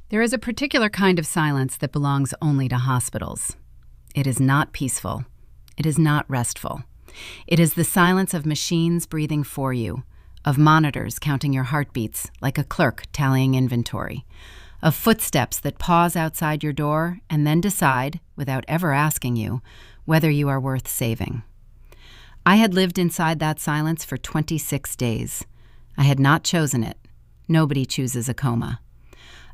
There is a particular kind of silence that belongs only to hospitals. It is not peaceful. It is not restful. It is the silence of machines breathing for you, of monitors counting your heartbeats like a clerk tallying inventory, of footsteps that pause outside your door and then decide, without ever asking you, whether you are worth saving. I had lived inside that silence for 26 days. I had not chosen it. Nobody chooses a coma.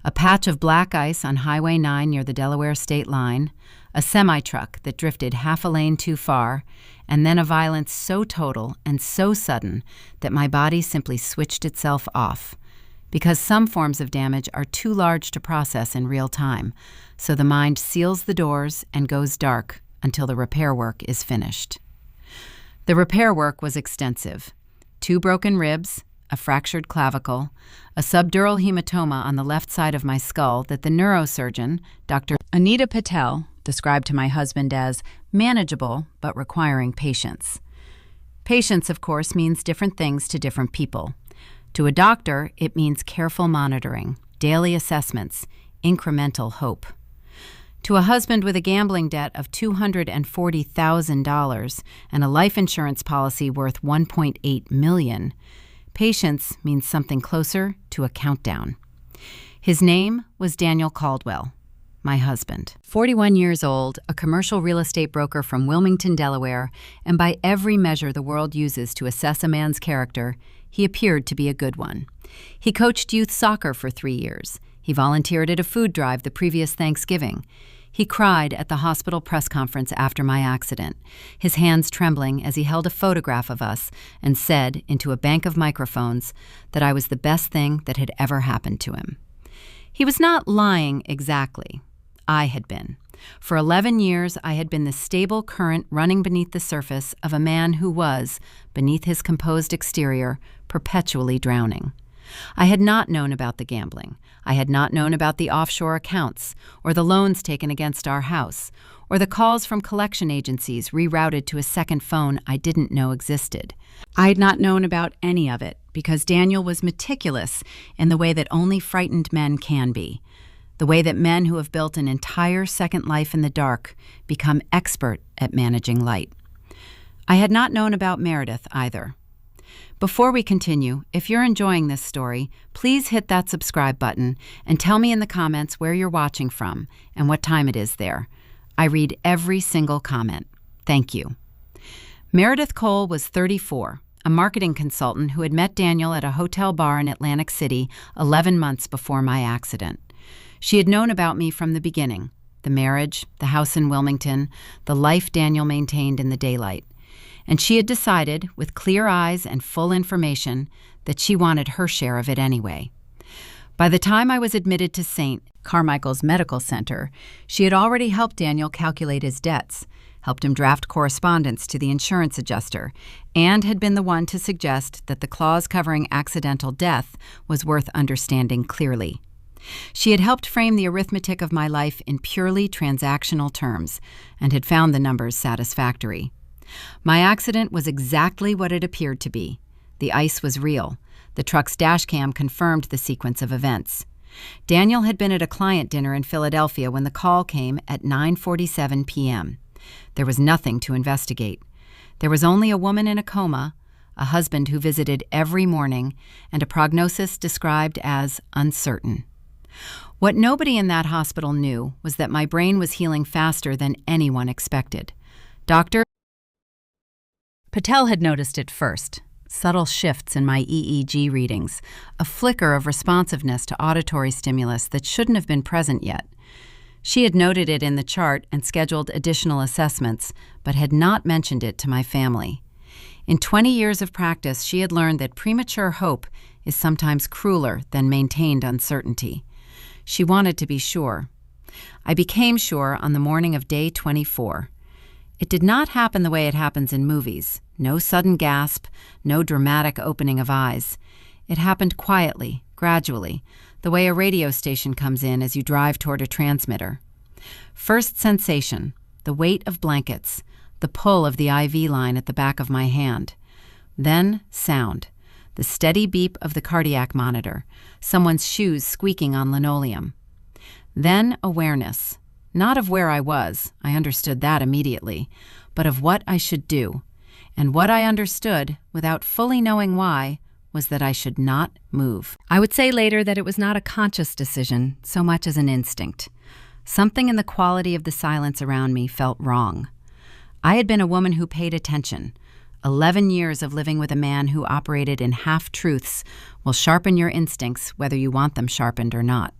A patch of black ice on Highway 9 near the Delaware state line, a semi-truck that drifted half a lane too far, and then a violence so total and so sudden that my body simply switched itself off. Because some forms of damage are too large to process in real time, so the mind seals the doors and goes dark until the repair work is finished. The repair work was extensive. 2 broken ribs, a fractured clavicle, a subdural hematoma on the left side of my skull that the neurosurgeon, Dr. Anita Patel, described to my husband as manageable but requiring patience. Patience, of course, means different things to different people. To a doctor, it means careful monitoring, daily assessments, incremental hope. To a husband with a gambling debt of $240,000 and a life insurance policy worth $1.8 million, patience means something closer to a countdown. His name was Daniel Caldwell, my husband. 41 years old, a commercial real estate broker from Wilmington, Delaware, and by every measure the world uses to assess a man's character, he appeared to be a good one. He coached youth soccer for 3 years. He volunteered at a food drive the previous Thanksgiving. He cried at the hospital press conference after my accident, his hands trembling as he held a photograph of us and said into a bank of microphones that I was the best thing that had ever happened to him. He was not lying exactly. I had been. For 11 years, I had been the stable current running beneath the surface of a man who was, beneath his composed exterior, perpetually drowning. I had not known about the gambling. I had not known about the offshore accounts, or the loans taken against our house, or the calls from collection agencies rerouted to a second phone I didn't know existed. I had not known about any of it because Daniel was meticulous in the way that only frightened men can be, the way that men who have built an entire second life in the dark become expert at managing light. I had not known about Meredith either. Before we continue, if you're enjoying this story, please hit that subscribe button and tell me in the comments where you're watching from and what time it is there. I read every single comment. Thank you. Meredith Cole was 34, a marketing consultant who had met Daniel at a hotel bar in Atlantic City 11 months before my accident. She had known about me from the beginning, the marriage, the house in Wilmington, the life Daniel maintained in the daylight. And she had decided, with clear eyes and full information, that she wanted her share of it anyway. By the time I was admitted to St. Carmichael's Medical Center, she had already helped Daniel calculate his debts, helped him draft correspondence to the insurance adjuster, and had been the one to suggest that the clause covering accidental death was worth understanding clearly. She had helped frame the arithmetic of my life in purely transactional terms and had found the numbers satisfactory. My accident was exactly what it appeared to be. The ice was real. The truck's dash cam confirmed the sequence of events. Daniel had been at a client dinner in Philadelphia when the call came at 9:47 p.m. There was nothing to investigate. There was only a woman in a coma, a husband who visited every morning, and a prognosis described as uncertain. What nobody in that hospital knew was that my brain was healing faster than anyone expected. Dr. Patel had noticed it first, subtle shifts in my EEG readings, a flicker of responsiveness to auditory stimulus that shouldn't have been present yet. She had noted it in the chart and scheduled additional assessments, but had not mentioned it to my family. In 20 years of practice, she had learned that premature hope is sometimes crueler than maintained uncertainty. She wanted to be sure. I became sure on the morning of day 24. It did not happen the way it happens in movies. No sudden gasp, no dramatic opening of eyes. It happened quietly, gradually, the way a radio station comes in as you drive toward a transmitter. First sensation, the weight of blankets, the pull of the IV line at the back of my hand. Then sound, the steady beep of the cardiac monitor, someone's shoes squeaking on linoleum. Then awareness, not of where I was, I understood that immediately, but of what I should do. And what I understood, without fully knowing why, was that I should not move. I would say later that it was not a conscious decision so much as an instinct. Something in the quality of the silence around me felt wrong. I had been a woman who paid attention. 11 years of living with a man who operated in half-truths will sharpen your instincts whether you want them sharpened or not.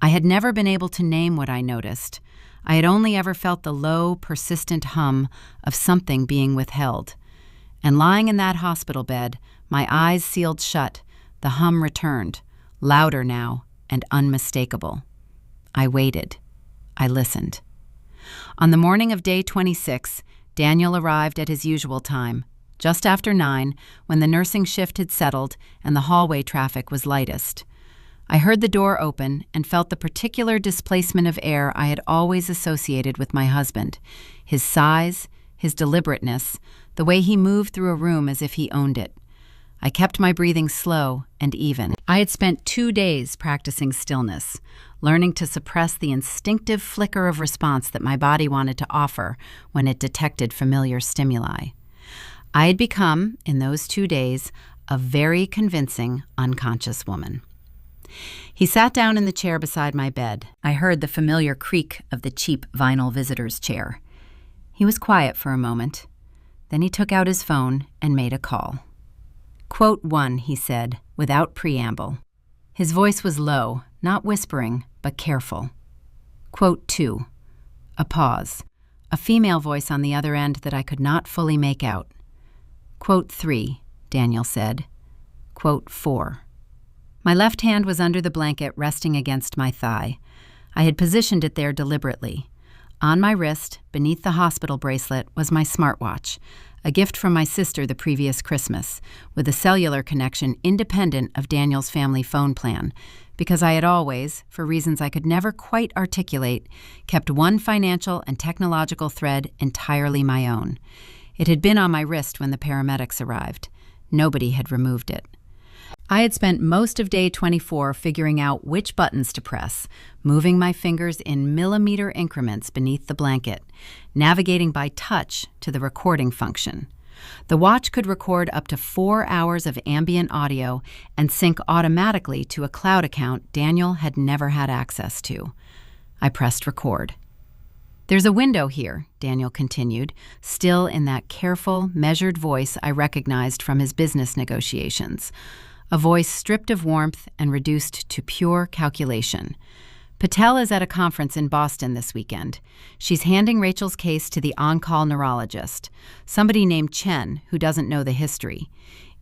I had never been able to name what I noticed. I had only ever felt the low, persistent hum of something being withheld. And lying in that hospital bed, my eyes sealed shut, the hum returned, louder now and unmistakable. I waited. I listened. On the morning of day 26, Daniel arrived at his usual time, just after 9, when the nursing shift had settled and the hallway traffic was lightest. I heard the door open and felt the particular displacement of air I had always associated with my husband, his size, his deliberateness, the way he moved through a room as if he owned it. I kept my breathing slow and even. I had spent 2 days practicing stillness, learning to suppress the instinctive flicker of response that my body wanted to offer when it detected familiar stimuli. I had become, in those 2 days, a very convincing unconscious woman. He sat down in the chair beside my bed. I heard the familiar creak of the cheap vinyl visitor's chair. He was quiet for a moment. Then he took out his phone and made a call. "Quote 1, he said, without preamble. His voice was low, not whispering, but careful. Quote 2. A pause. A female voice on the other end that I could not fully make out. Quote 3, Daniel said. Quote 4. My left hand was under the blanket resting against my thigh. I had positioned it there deliberately. On my wrist, beneath the hospital bracelet, was my smartwatch, a gift from my sister the previous Christmas, with a cellular connection independent of Daniel's family phone plan, because I had always, for reasons I could never quite articulate, kept one financial and technological thread entirely my own. It had been on my wrist when the paramedics arrived. Nobody had removed it. I had spent most of day 24 figuring out which buttons to press, moving my fingers in millimeter increments beneath the blanket, navigating by touch to the recording function. The watch could record up to 4 hours of ambient audio and sync automatically to a cloud account Daniel had never had access to. I pressed record. "There's a window here," Daniel continued, still in that careful, measured voice I recognized from his business negotiations. A voice stripped of warmth and reduced to pure calculation. "Patel is at a conference in Boston this weekend. She's handing Rachel's case to the on-call neurologist, somebody named Chen who doesn't know the history.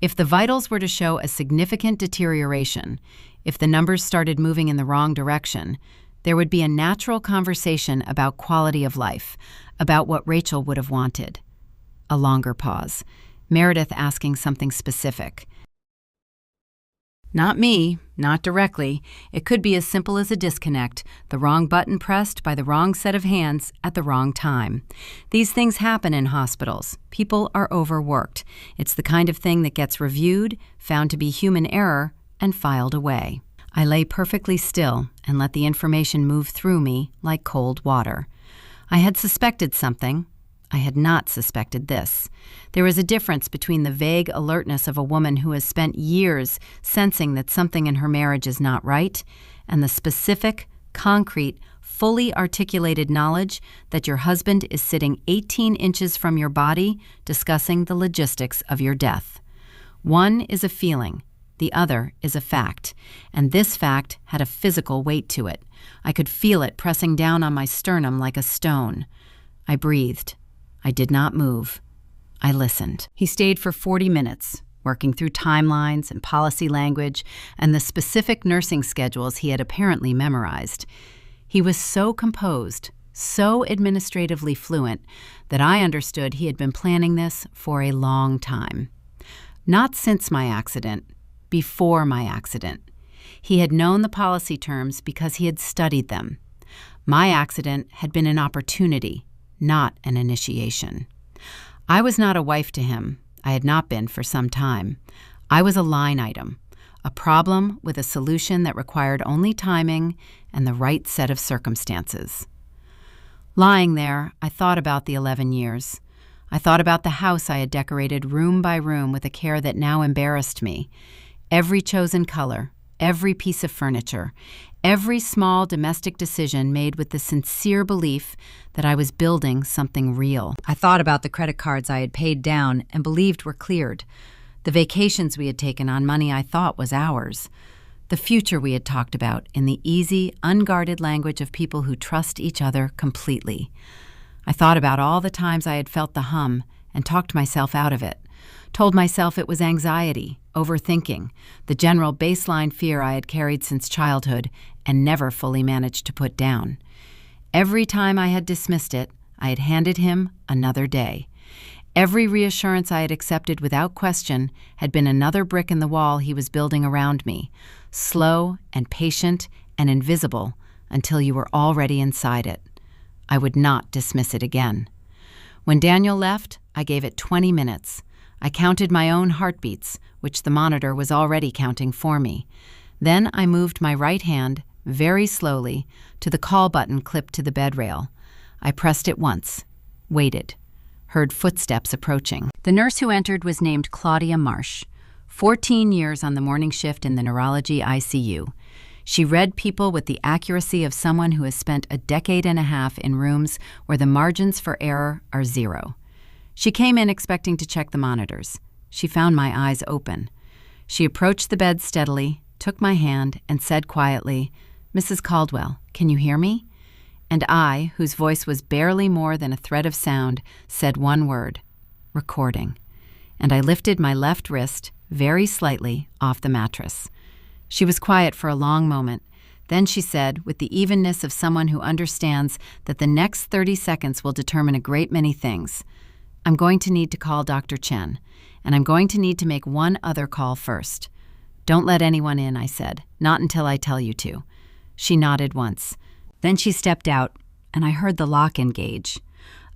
If the vitals were to show a significant deterioration, if the numbers started moving in the wrong direction, there would be a natural conversation about quality of life, about what Rachel would have wanted." A longer pause. Meredith asking something specific. Not me, not directly. It could be as simple as a disconnect, the wrong button pressed by the wrong set of hands at the wrong time. These things happen in hospitals. People are overworked. It's the kind of thing that gets reviewed, found to be human error, and filed away. I lay perfectly still and let the information move through me like cold water. I had suspected something. I had not suspected this. There is a difference between the vague alertness of a woman who has spent years sensing that something in her marriage is not right, and the specific, concrete, fully articulated knowledge that your husband is sitting 18 inches from your body discussing the logistics of your death. One is a feeling, the other is a fact, and this fact had a physical weight to it. I could feel it pressing down on my sternum like a stone. I breathed. I did not move. I listened. He stayed for 40 minutes, working through timelines and policy language and the specific nursing schedules he had apparently memorized. He was so composed, so administratively fluent, that I understood he had been planning this for a long time. Not since my accident, before my accident. He had known the policy terms because he had studied them. My accident had been an opportunity, not an initiation. I was not a wife to him. I had not been for some time. I was a line item, a problem with a solution that required only timing and the right set of circumstances. Lying there, I thought about the 11 years. I thought about the house I had decorated room by room with a care that now embarrassed me. Every chosen color, every piece of furniture, every small domestic decision made with the sincere belief that I was building something real. I thought about the credit cards I had paid down and believed were cleared, the vacations we had taken on money I thought was ours, the future we had talked about in the easy, unguarded language of people who trust each other completely. I thought about all the times I had felt the hum and talked myself out of it, told myself it was anxiety, overthinking, the general baseline fear I had carried since childhood and never fully managed to put down. Every time I had dismissed it, I had handed him another day. Every reassurance I had accepted without question had been another brick in the wall he was building around me, slow and patient and invisible until you were already inside it. I would not dismiss it again. When Daniel left, I gave it 20 minutes. I counted my own heartbeats, which the monitor was already counting for me. Then I moved my right hand, very slowly, to the call button clipped to the bed rail. I pressed it once, waited, heard footsteps approaching. The nurse who entered was named Claudia Marsh, 14 years on the morning shift in the neurology ICU. She read people with the accuracy of someone who has spent a decade and a half in rooms where the margins for error are zero. She came in expecting to check the monitors. She found my eyes open. She approached the bed steadily, took my hand, and said quietly, "Mrs. Caldwell, can you hear me?" And I, whose voice was barely more than a thread of sound, said one word, "Recording." And I lifted my left wrist, very slightly, off the mattress. She was quiet for a long moment. Then she said, with the evenness of someone who understands that the next 30 seconds will determine a great many things, "I'm going to need to call Dr. Chen, and I'm going to need to make one other call first." "Don't let anyone in," I said. "Not until I tell you to." She nodded once. Then she stepped out, and I heard the lock engage,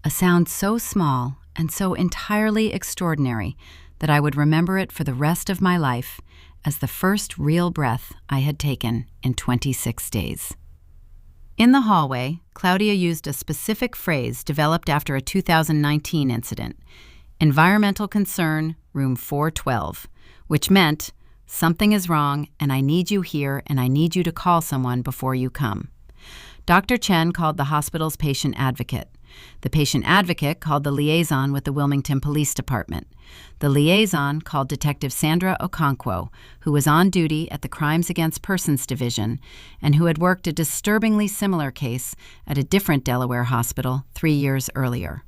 a sound so small and so entirely extraordinary that I would remember it for the rest of my life as the first real breath I had taken in 26 days. In the hallway, Claudia used a specific phrase developed after a 2019 incident, environmental concern, room 412, which meant, something is wrong and I need you here and I need you to call someone before you come. Dr. Chen called the hospital's patient advocate. The patient advocate called the liaison with the Wilmington Police Department. The liaison called Detective Sandra Okonkwo, who was on duty at the Crimes Against Persons Division and who had worked a disturbingly similar case at a different Delaware hospital 3 years earlier.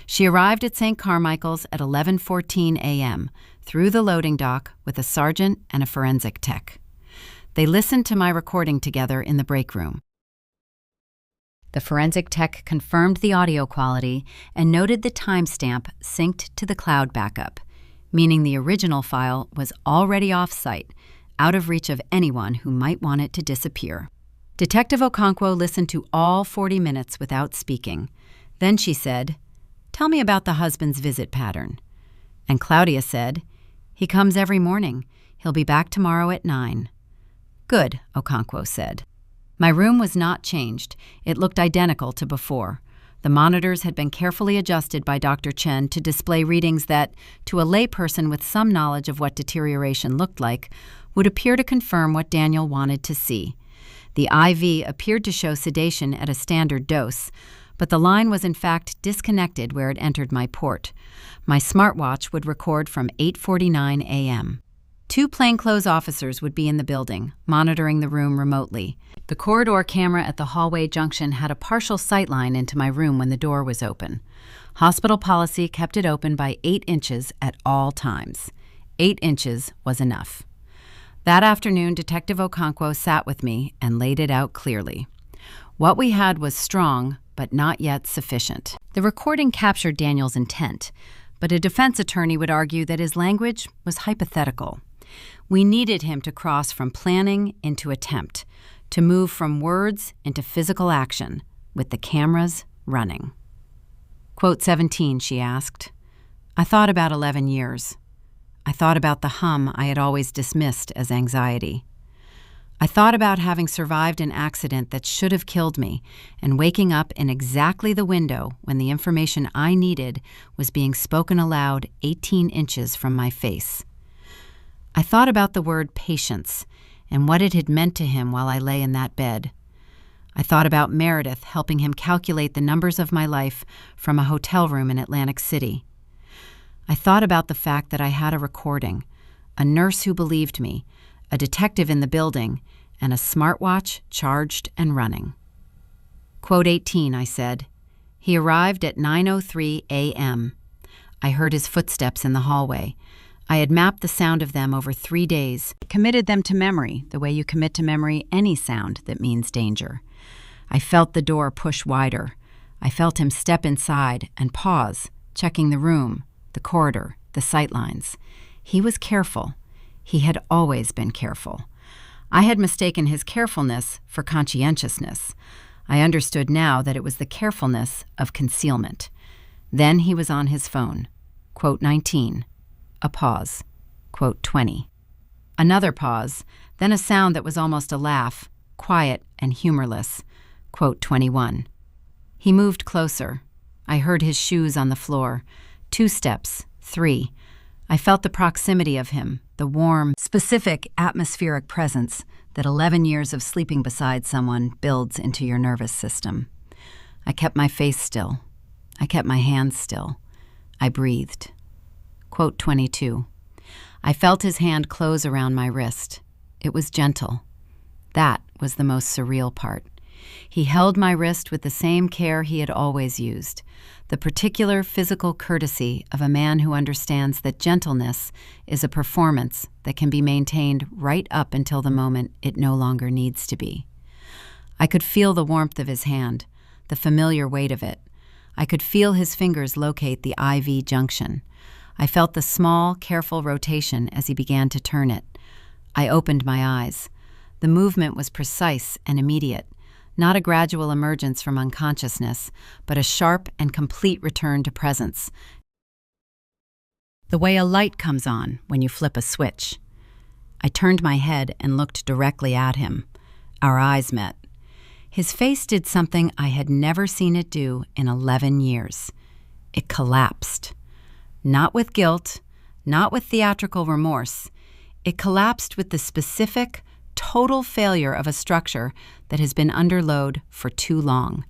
She arrived at St. Carmichael's at 11:14 a.m., through the loading dock with a sergeant and a forensic tech. They listened to my recording together in the break room. The forensic tech confirmed the audio quality and noted the timestamp synced to the cloud backup, meaning the original file was already off-site, out of reach of anyone who might want it to disappear. Detective Okonkwo listened to all 40 minutes without speaking. Then she said, "Tell me about the husband's visit pattern." And Claudia said, "He comes every morning. He'll be back tomorrow at 9. "Good," Okonkwo said. My room was not changed. It looked identical to before. The monitors had been carefully adjusted by Dr. Chen to display readings that, to a layperson with some knowledge of what deterioration looked like, would appear to confirm what Daniel wanted to see. The IV appeared to show sedation at a standard dose, but the line was in fact disconnected where it entered my port. My smartwatch would record from 8:49 a.m. 2 plainclothes officers would be in the building, monitoring the room remotely. The corridor camera at the hallway junction had a partial sightline into my room when the door was open. Hospital policy kept it open by 8 inches at all times. 8 inches was enough. That afternoon, Detective Okonkwo sat with me and laid it out clearly. What we had was strong, but not yet sufficient. The recording captured Daniel's intent, but a defense attorney would argue that his language was hypothetical. We needed him to cross from planning into attempt, to move from words into physical action, with the cameras running. "Quote 17, she asked. I thought about 11 years. I thought about the hum I had always dismissed as anxiety. I thought about having survived an accident that should have killed me and waking up in exactly the window when the information I needed was being spoken aloud 18 inches from my face. I thought about the word patience and what it had meant to him while I lay in that bed. I thought about Meredith helping him calculate the numbers of my life from a hotel room in Atlantic City. I thought about the fact that I had a recording, a nurse who believed me, a detective in the building, and a smartwatch charged and running. Quote 18, I said. He arrived at 9:03 a.m. I heard his footsteps in the hallway. I had mapped the sound of them over 3 days, committed them to memory the way you commit to memory any sound that means danger. I felt the door push wider. I felt him step inside and pause, checking the room, the corridor, the sightlines. He was careful. He had always been careful. I had mistaken his carefulness for conscientiousness. I understood now that it was the carefulness of concealment. Then he was on his phone. Quote 19. A pause. Quote 20. Another pause, then a sound that was almost a laugh, quiet and humorless. Quote 21. He moved closer. I heard his shoes on the floor. 2 steps, 3. I felt the proximity of him, the warm, specific atmospheric presence that 11 years of sleeping beside someone builds into your nervous system. I kept my face still. I kept my hands still. I breathed. Quote 22. I felt his hand close around my wrist. It was gentle. That was the most surreal part. He held my wrist with the same care he had always used, the particular physical courtesy of a man who understands that gentleness is a performance that can be maintained right up until the moment it no longer needs to be. I could feel the warmth of his hand, the familiar weight of it. I could feel his fingers locate the IV junction. I felt the small, careful rotation as he began to turn it. I opened my eyes. The movement was precise and immediate. Not a gradual emergence from unconsciousness, but a sharp and complete return to presence. The way a light comes on when you flip a switch. I turned my head and looked directly at him. Our eyes met. His face did something I had never seen it do in 11 years. It collapsed. Not with guilt, not with theatrical remorse. It collapsed with the specific, total failure of a structure that has been under load for too long.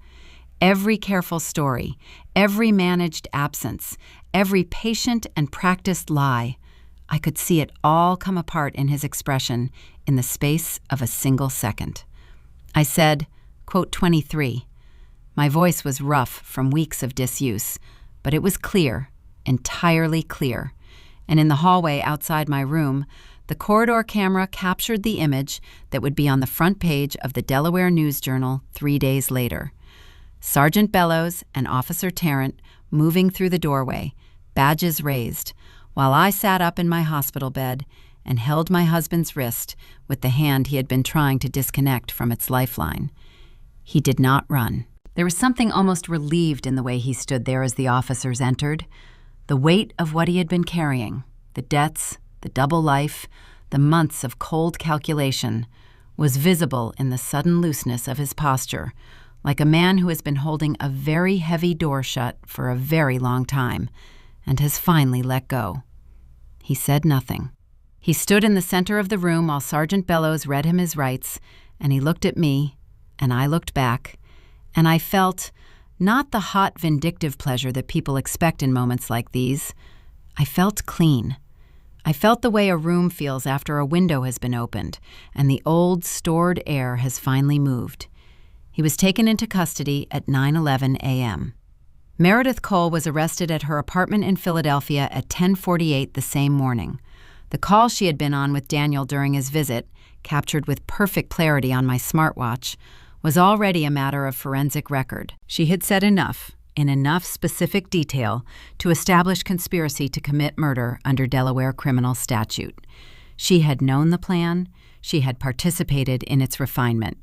Every careful story, every managed absence, every patient and practiced lie, I could see it all come apart in his expression in the space of a single second. I said, quote 23. My voice was rough from weeks of disuse, but it was clear, entirely clear. And in the hallway outside my room, the corridor camera captured the image that would be on the front page of the Delaware News Journal 3 days later. Sergeant Bellows and Officer Tarrant moving through the doorway, badges raised, while I sat up in my hospital bed and held my husband's wrist with the hand he had been trying to disconnect from its lifeline. He did not run. There was something almost relieved in the way he stood there as the officers entered. The weight of what he had been carrying, the debts, the double life, the months of cold calculation, was visible in the sudden looseness of his posture, like a man who has been holding a very heavy door shut for a very long time and has finally let go. He said nothing. He stood in the center of the room while Sergeant Bellows read him his rights, and he looked at me, and I looked back, and I felt not the hot, vindictive pleasure that people expect in moments like these. I felt clean. I felt the way a room feels after a window has been opened and the old, stored air has finally moved. He was taken into custody at 9:11 a.m. Meredith Cole was arrested at her apartment in Philadelphia at 10:48 the same morning. The call she had been on with Daniel during his visit, captured with perfect clarity on my smartwatch, was already a matter of forensic record. She had said enough, in enough specific detail, to establish conspiracy to commit murder under Delaware criminal statute. She had known the plan. She had participated in its refinement.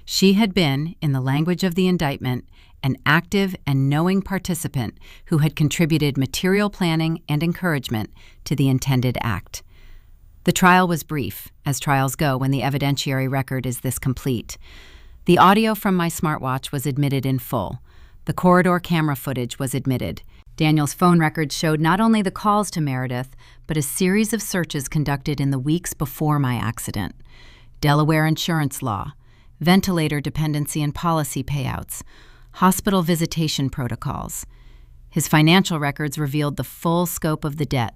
She had been, in the language of the indictment, an active and knowing participant who had contributed material planning and encouragement to the intended act. The trial was brief, as trials go when the evidentiary record is this complete. The audio from my smartwatch was admitted in full. The corridor camera footage was admitted. Daniel's phone records showed not only the calls to Meredith, but a series of searches conducted in the weeks before my accident. Delaware insurance law, ventilator dependency and policy payouts, hospital visitation protocols. His financial records revealed the full scope of the debt,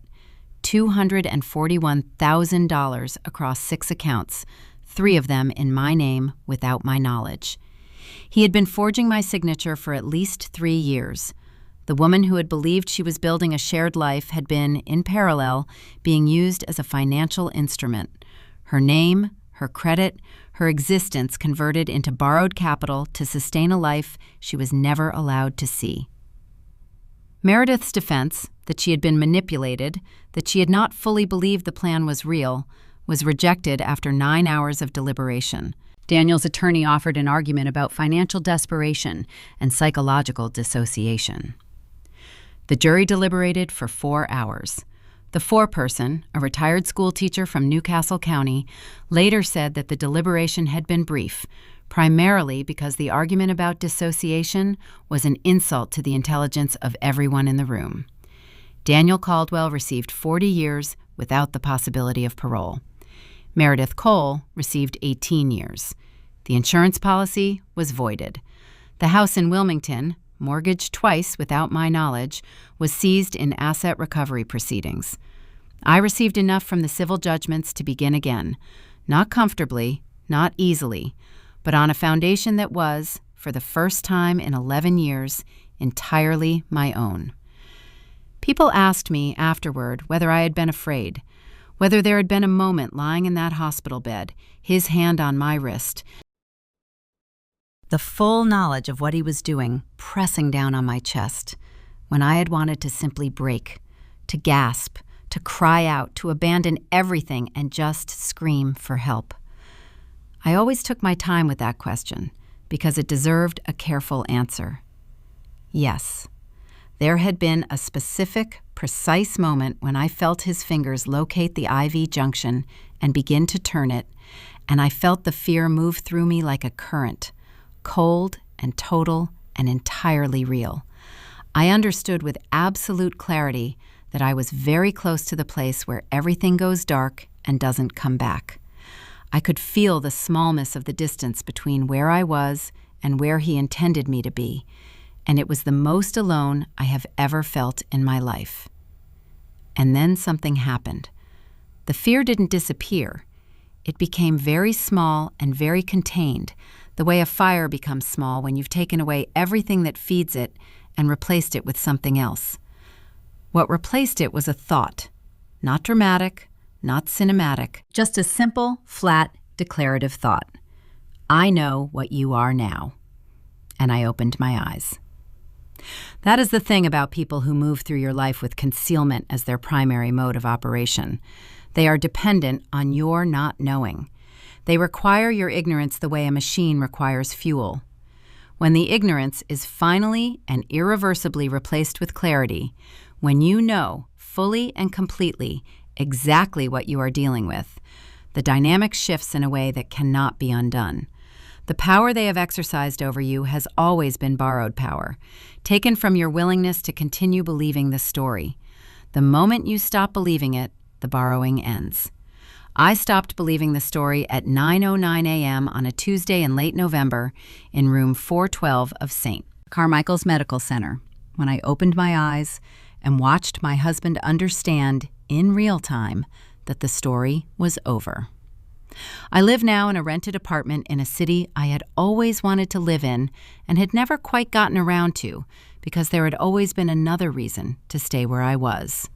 $241,000 across 6 accounts, 3 of them in my name without my knowledge. He had been forging my signature for at least 3 years. The woman who had believed she was building a shared life had been, in parallel, being used as a financial instrument. Her name, her credit, her existence converted into borrowed capital to sustain a life she was never allowed to see. Meredith's defense, that she had been manipulated, that she had not fully believed the plan was real, was rejected after 9 hours of deliberation. Daniel's attorney offered an argument about financial desperation and psychological dissociation. The jury deliberated for 4 hours. The foreperson, a retired schoolteacher from Newcastle County, later said that the deliberation had been brief, primarily because the argument about dissociation was an insult to the intelligence of everyone in the room. Daniel Caldwell received 40 years without the possibility of parole. Meredith Cole received 18 years. The insurance policy was voided. The house in Wilmington, mortgaged twice without my knowledge, was seized in asset recovery proceedings. I received enough from the civil judgments to begin again, not comfortably, not easily, but on a foundation that was, for the first time in 11 years, entirely my own. People asked me afterward whether I had been afraid, whether there had been a moment lying in that hospital bed, his hand on my wrist, the full knowledge of what he was doing pressing down on my chest, when I had wanted to simply break, to gasp, to cry out, to abandon everything and just scream for help. I always took my time with that question because it deserved a careful answer. Yes, there had been a specific, precise moment when I felt his fingers locate the IV junction and begin to turn it, and I felt the fear move through me like a current, cold and total and entirely real. I understood with absolute clarity that I was very close to the place where everything goes dark and doesn't come back. I could feel the smallness of the distance between where I was and where he intended me to be, and it was the most alone I have ever felt in my life. And then something happened. The fear didn't disappear. It became very small and very contained, the way a fire becomes small when you've taken away everything that feeds it and replaced it with something else. What replaced it was a thought, not dramatic, not cinematic, just a simple, flat, declarative thought. I know what you are now. And I opened my eyes. That is the thing about people who move through your life with concealment as their primary mode of operation. They are dependent on your not knowing. They require your ignorance the way a machine requires fuel. When the ignorance is finally and irreversibly replaced with clarity, when you know fully and completely exactly what you are dealing with, the dynamic shifts in a way that cannot be undone. The power they have exercised over you has always been borrowed power, taken from your willingness to continue believing the story. The moment you stop believing it, the borrowing ends. I stopped believing the story at 9:09 a.m. on a Tuesday in late November in room 412 of St. Carmichael's Medical Center, when I opened my eyes and watched my husband understand in real time that the story was over. I live now in a rented apartment in a city I had always wanted to live in and had never quite gotten around to because there had always been another reason to stay where I was.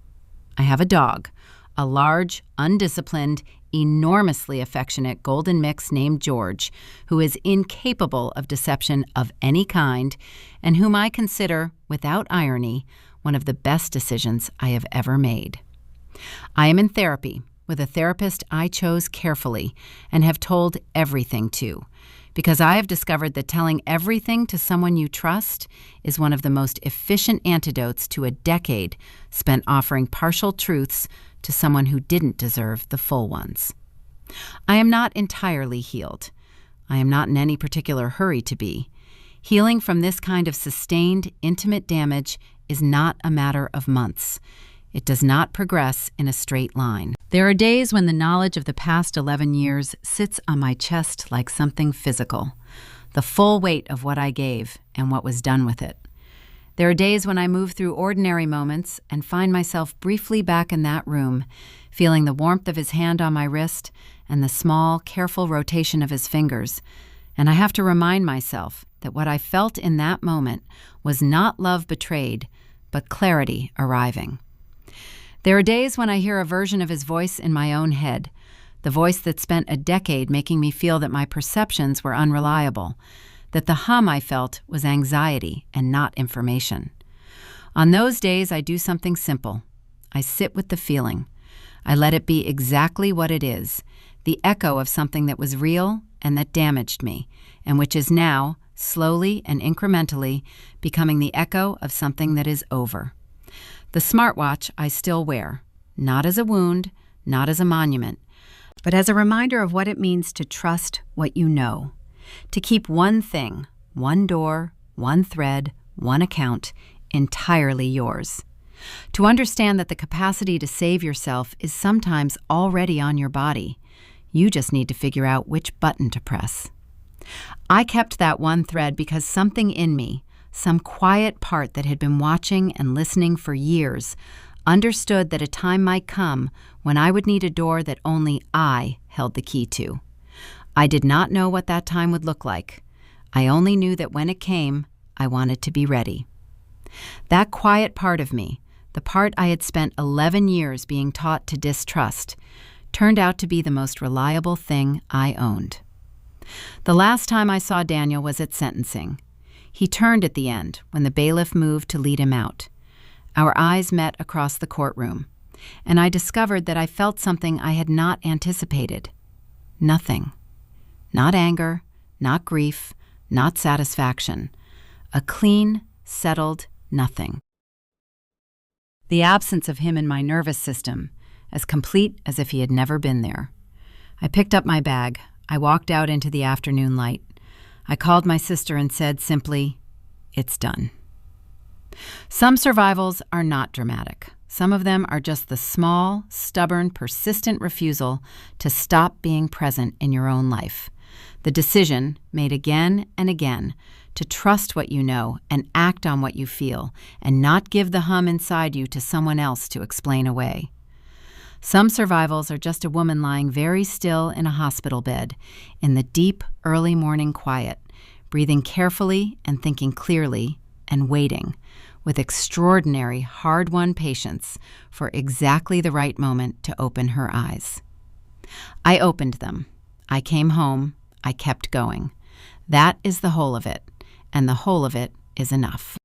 I have a dog, a large, undisciplined, enormously affectionate golden mix named George, who is incapable of deception of any kind and whom I consider, without irony, one of the best decisions I have ever made. I am in therapy with a therapist I chose carefully and have told everything to, because I have discovered that telling everything to someone you trust is one of the most efficient antidotes to a decade spent offering partial truths to someone who didn't deserve the full ones. I am not entirely healed. I am not in any particular hurry to be. Healing from this kind of sustained, intimate damage is not a matter of months. It does not progress in a straight line. There are days when the knowledge of the past 11 years sits on my chest like something physical, the full weight of what I gave and what was done with it. There are days when I move through ordinary moments and find myself briefly back in that room, feeling the warmth of his hand on my wrist and the small, careful rotation of his fingers, and I have to remind myself that what I felt in that moment was not love betrayed, but clarity arriving. There are days when I hear a version of his voice in my own head, the voice that spent a decade making me feel that my perceptions were unreliable, that the hum I felt was anxiety and not information. On those days, I do something simple. I sit with the feeling. I let it be exactly what it is, the echo of something that was real and that damaged me, and which is now, slowly and incrementally, becoming the echo of something that is over. The smartwatch I still wear, not as a wound, not as a monument, but as a reminder of what it means to trust what you know, to keep one thing, one door, one thread, one account, entirely yours. To understand that the capacity to save yourself is sometimes already on your body. You just need to figure out which button to press. I kept that one thread because something in me, some quiet part that had been watching and listening for years, understood that a time might come when I would need a door that only I held the key to. I did not know what that time would look like. I only knew that when it came, I wanted to be ready. That quiet part of me, the part I had spent 11 years being taught to distrust, turned out to be the most reliable thing I owned. The last time I saw Daniel was at sentencing. He turned at the end when the bailiff moved to lead him out. Our eyes met across the courtroom, and I discovered that I felt something I had not anticipated. Nothing. Not anger, not grief, not satisfaction. A clean, settled nothing. The absence of him in my nervous system, as complete as if he had never been there. I picked up my bag. I walked out into the afternoon light. I called my sister and said simply, "It's done." Some survivals are not dramatic. Some of them are just the small, stubborn, persistent refusal to stop being present in your own life. The decision, made again and again, to trust what you know and act on what you feel, and not give the hum inside you to someone else to explain away. Some survivals are just a woman lying very still in a hospital bed, in the deep, early morning quiet, breathing carefully and thinking clearly, and waiting, with extraordinary, hard-won patience, for exactly the right moment to open her eyes. I opened them. I came home. I kept going. That is the whole of it, and the whole of it is enough.